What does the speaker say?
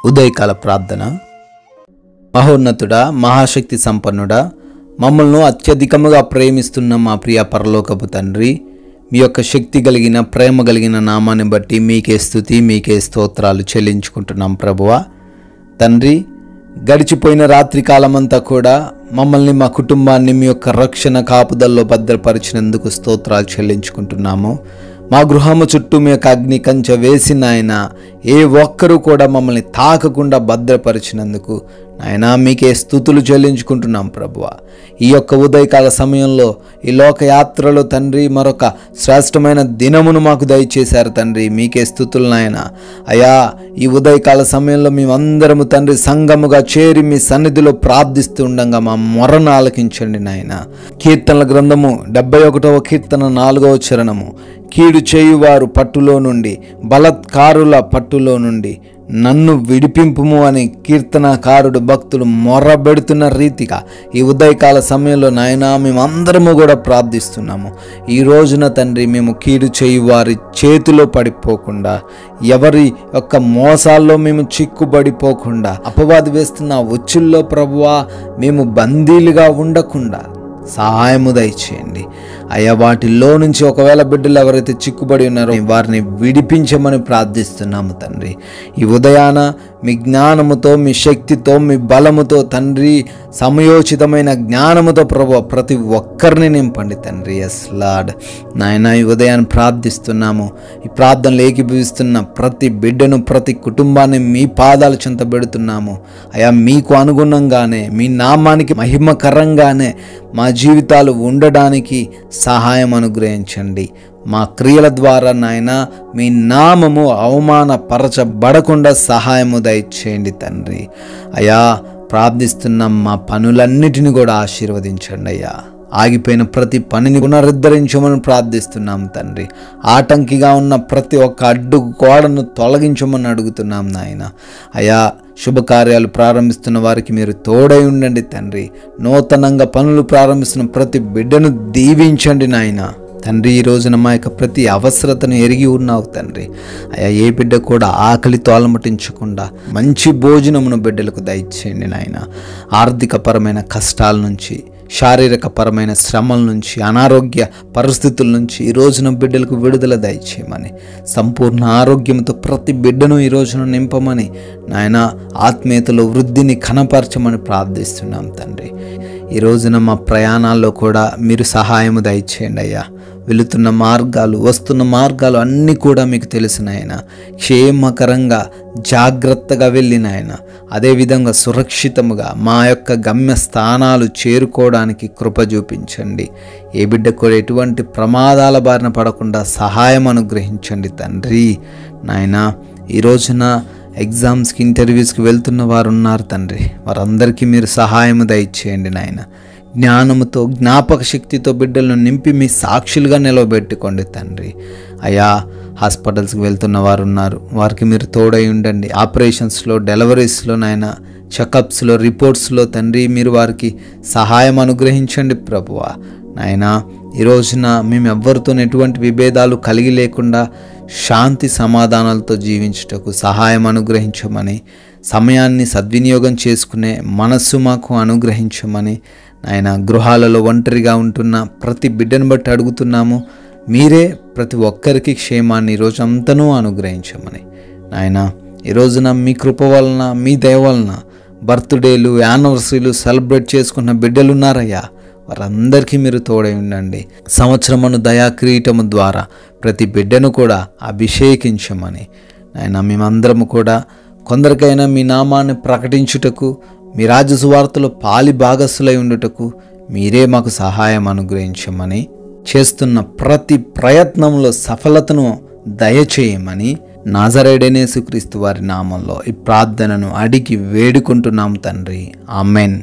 ఉదయకాల ప్రార్థన. మహోన్నతుడా, మహాశక్తి సంపన్నుడా, మమ్మల్ని అత్యధికముగా ప్రేమిస్తున్న మా ప్రియ పరలోకపు తండ్రి, మీ యొక్క శక్తి కలిగిన ప్రేమ కలిగిన నామాన్ని బట్టి మీకే స్తుతి, మీకే స్తోత్రాలు చెల్లించుకుంటున్నాం ప్రభువా. తండ్రి, గడిచిపోయిన రాత్రి కాలమంతా కూడా మమ్మల్ని, మా కుటుంబాన్ని మీ యొక్క రక్షణ కాపుదల్లో భద్రపరిచినందుకు స్తోత్రాలు చెల్లించుకుంటున్నాము. మా గృహము చుట్టూ మీ యొక్క అగ్ని కంచె వేసిన ఆయన ఏ ఒక్కరూ కూడా మమ్మల్ని తాకకుండా భద్రపరిచినందుకు నాయన మీకే స్తుతులు చెల్లించుకుంటున్నాం ప్రభువా. ఈ యొక్క ఉదయకాల సమయంలో ఈ లోకయాత్రలో తండ్రి మరొక శ్రేష్టమైన దినమును మాకు దయచేశారు తండ్రి, మీకే స్తుతులు నాయన. అయా, ఈ ఉదయకాల సమయంలో మేమందరము తండ్రి సంఘముగా చేరి మీ సన్నిధిలో ప్రార్థిస్తూ ఉండగా మా మొరను ఆలకించండి నాయన. కీర్తనల గ్రంథము 71వ కీర్తన 4వ చరణము, కీడు చేయువారు పట్టులో నుండి, బలత్కారుల పట్టులో నుండి నన్ను విడిపింపుము అని కీర్తనకారుడు భక్తులు మొర్రబెడుతున్న రీతిగా ఈ ఉదయకాల సమయంలో నాయన మేమందరము కూడా ప్రార్థిస్తున్నాము. ఈ రోజున తండ్రి మేము కీడు చేయు వారి చేతిలో పడిపోకుండా, ఎవరి యొక్క మోసాల్లో మేము చిక్కుబడిపోకుండా, అపవాది వేస్తున్న ఉచ్చుల్లో ప్రభువా మేము బందీలుగా ఉండకుండా సహాయము దయచేయండి అయ్యా. వాటిల్లో నుంచి ఒకవేళ బిడ్డలు ఎవరైతే చిక్కుబడి ఉన్నారో వారిని విడిపించమని ప్రార్థిస్తున్నాము తండ్రి. ఈ ఉదయాన మీ జ్ఞానముతో, మీ శక్తితో, మీ బలముతో తండ్రి, సమయోచితమైన జ్ఞానముతో ప్రభు ప్రతి ఒక్కరిని నింపండి తండ్రి. ఎస్ లార్డ్ నాయన, ఈ ఉదయాన్ని ప్రార్థిస్తున్నాము. ఈ ప్రార్థనలు ఏకీభవిస్తున్న ప్రతి బిడ్డను, ప్రతి కుటుంబాన్ని మీ పాదాల చెంత పెడుతున్నాము అయ్యా. మీకు అనుగుణంగానే, మీ నామానికి మహిమకరంగానే మా జీవితాలు ఉండడానికి సహాయం అనుగ్రహించండి. మా క్రియల ద్వారా నాయన మీ నామము అవమానపరచబడకుండా సహాయము దయచేయండి తండ్రి. అయ్యా, ప్రార్థిస్తున్న మా పనులన్నిటిని కూడా ఆశీర్వదించండి అయ్యా. ఆగిపోయిన ప్రతి పనిని పునరుద్ధరించమని ప్రార్థిస్తున్నాం తండ్రి. ఆటంకిగా ఉన్న ప్రతి ఒక్క అడ్డు గోడను తొలగించమని అడుగుతున్నాం నాయన. అయా, శుభకార్యాలు ప్రారంభిస్తున్న వారికి మీరు తోడై ఉండండి తండ్రి. నూతనంగా పనులు ప్రారంభిస్తున్న ప్రతి బిడ్డను దీవించండి నాయన. తండ్రి, ఈ రోజున మా యొక్క ప్రతి అవసరతను ఎరిగి ఉన్నావు తండ్రి. అయ్యా, ఏ బిడ్డ కూడా ఆకలితో అలమటించకుండా మంచి భోజనమును బిడ్డలకు దయచేయండి నాయన. ఆర్థికపరమైన కష్టాల నుంచి, శారీరకపరమైన శ్రమల నుంచి, అనారోగ్య పరిస్థితుల నుంచి ఈ రోజున బిడ్డలకు విడుదల దయచేయమని, సంపూర్ణ ఆరోగ్యంతో ప్రతి బిడ్డను ఈ రోజున నింపమని నాయన, ఆత్మీయతలో వృద్ధిని కనపరచమని ప్రార్థిస్తున్నాం తండ్రి. ఈ రోజున మా ప్రయాణాల్లో కూడా మీరు సహాయము దయచేయండి అయ్యా. వెళుతున్న మార్గాలు, వస్తున్న మార్గాలు అన్నీ కూడా మీకు తెలిసినాయన. క్షేమకరంగా జాగ్రత్తగా వెళ్ళినాయన. అదేవిధంగా సురక్షితముగా మా యొక్క గమ్య స్థానాలు చేరుకోవడానికి కృప చూపించండి. ఏ బిడ్డ కూడా ఎటువంటి ప్రమాదాల బారిన పడకుండా సహాయం అనుగ్రహించండి తండ్రి. నాయన, ఈ రోజున ఎగ్జామ్స్కి, ఇంటర్వ్యూస్కి వెళ్తున్న వారు ఉన్నారు తండ్రి. వారందరికీ మీరు సహాయము దయచేయండి నాయన. జ్ఞానముతో, జ్ఞాపక శక్తితో బిడ్డలను నింపి మీ సాక్షులుగా నిలవబెట్టుకోండి తండ్రి. అయా, హాస్పిటల్స్కి వెళ్తున్న వారు ఉన్నారు, వారికి మీరు తోడై ఉండండి. ఆపరేషన్స్లో, డెలివరీస్లో నాయన, చెకప్స్లో, రిపోర్ట్స్లో తండ్రి మీరు వారికి సహాయం అనుగ్రహించండి ప్రభువా. నాయన, ఈ రోజున మేము ఎవ్వరితో ఎటువంటి విభేదాలు కలిగి లేకుండా శాంతి సమాధానాలతో జీవించుటకు సహాయం అనుగ్రహించమని, సమయాన్ని సద్వినియోగం చేసుకునే మనస్సు మాకు అనుగ్రహించమని నాయన, గృహాలలో ఒంటరిగా ఉంటున్న ప్రతి బిడ్డను బట్టి అడుగుతున్నాము. మీరే ప్రతి ఒక్కరికి క్షేమాన్ని ఈరోజు అంతనూ అనుగ్రహించమని నాయన, ఈ రోజున మీ కృప వలన, మీ దయ వలన బర్త్డేలు, యానివర్సరీలు సెలబ్రేట్ చేసుకున్న బిడ్డలు ఉన్నారయ్యా. వారందరికీ మీరు తోడై ఉండండి. సంవత్సరమును దయా కిరీటము ద్వారా ప్రతి బిడ్డను కూడా అభిషేకించమని నాయన, మేమందరము కూడా కొందరికైనా మీ నామాన్ని ప్రకటించుటకు, మీ రాజ్య సువార్తలో పాలి భాగస్థులై ఉండుటకు మీరే మాకు సహాయం అనుగ్రహించమని, చేస్తున్న ప్రతి ప్రయత్నంలో సఫలతను దయచేయమని నాజరేయుడైన యేసుక్రీస్తు వారి నామంలో ఈ ప్రార్థనను అడిగి వేడుకుంటున్నాం తండ్రి. ఆమెన్.